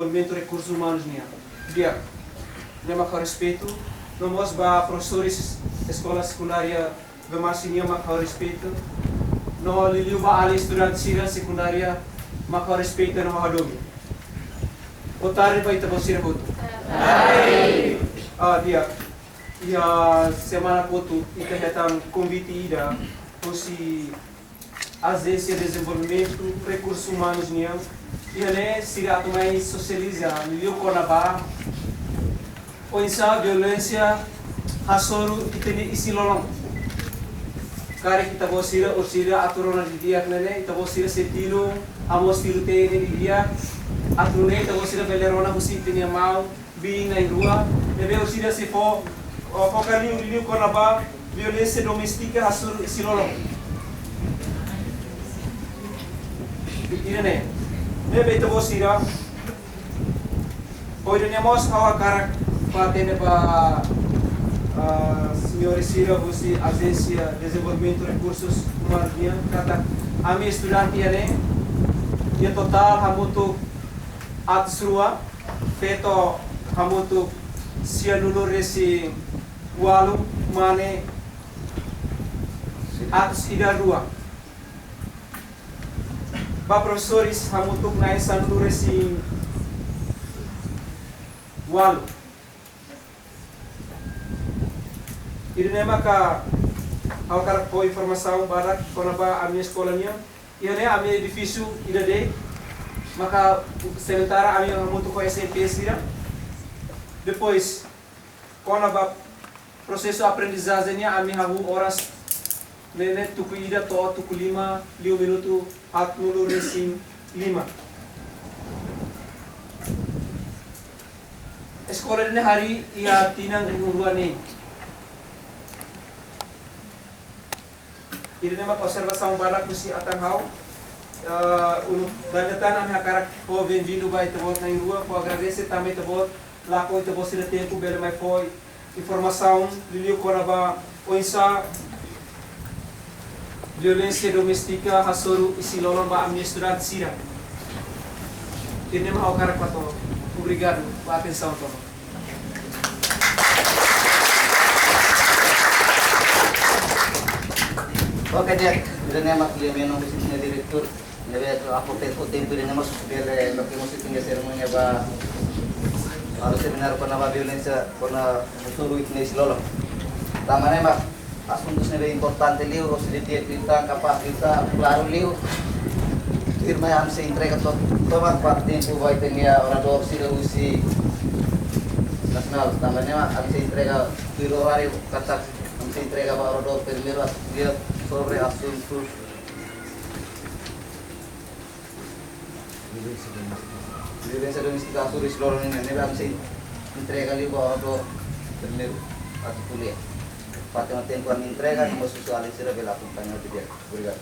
Desenvolvimento de recursos humanos dia nema com respeito nós ba professores escola secundária bemasi nia com respeito no liliu ba ali estudante sira secundária com respeito no hadomi otare ba itabo sira boto dia ia semana kotu ita hetan convite ida fosse agência de desenvolvimento recursos humanos nia e sira atumai socializa liliu konaba oinsa violência hasoru iteni isi lolong kare kita bosira ursira aturona di dia nene kita bosira setilo amos tilu te di dia atrune kita bosira belerona busi tini mau bi ngai rua nebe ursira se fo fokali liliu konaba violência doméstica hasoru isi lolong irene nebe kita bosira poidemos hawa karak patene para senhores Sira você agência de desenvolvimento de recursos humanos kata ami estudante ya total hamutu atsrua feto hamutu sia lulu resi walu mane ats ida rua ba professores hamutu na esa lulu resi walu Irene maka ao cara com informação para quando a minha escola minha e a minha edifício ida de maka sementara a minha muito conhecer pesira depois quando a processo aprendizagem a minha horas nene tuku ida to tuku 5 minuto at nulu resim 5 escola ini hari ia tinang ringuruan ni Ini nama observação barak kusi atanghau danatan ami hakarak po bem-vindo ba itebot na rua po agradecer também itebot lá ko itebot sila tempo bela mai foi informação liliu konaba oinsa violência doméstica hasoru isi lolong ba ami estudante sira ini nama hakarak pato obrigado pela atenção todo. Oke Jack, bila nemak dia menong bisnisnya direktur, nebe aku tempo dia nemak bele bagi musik tinggal seremoninya ba harus seminar pernah ba violência pernah suruh iknis lolo. Tama nemak asuntos nebe importante liu, os ditiet kita kapag kita klaro liu. Firma yang se entrega tomat part tempo ba itenia orador sila usi nasional. Tama nemak am se entrega piro horario katak am se entrega ba orador primero dia sobre asuntos violencia doméstica sobre seluruh Indonesia se entrega ali bahwa primeiro atau kuliah pada tempo entrega nos socializar pela companhia de dia. Obrigado.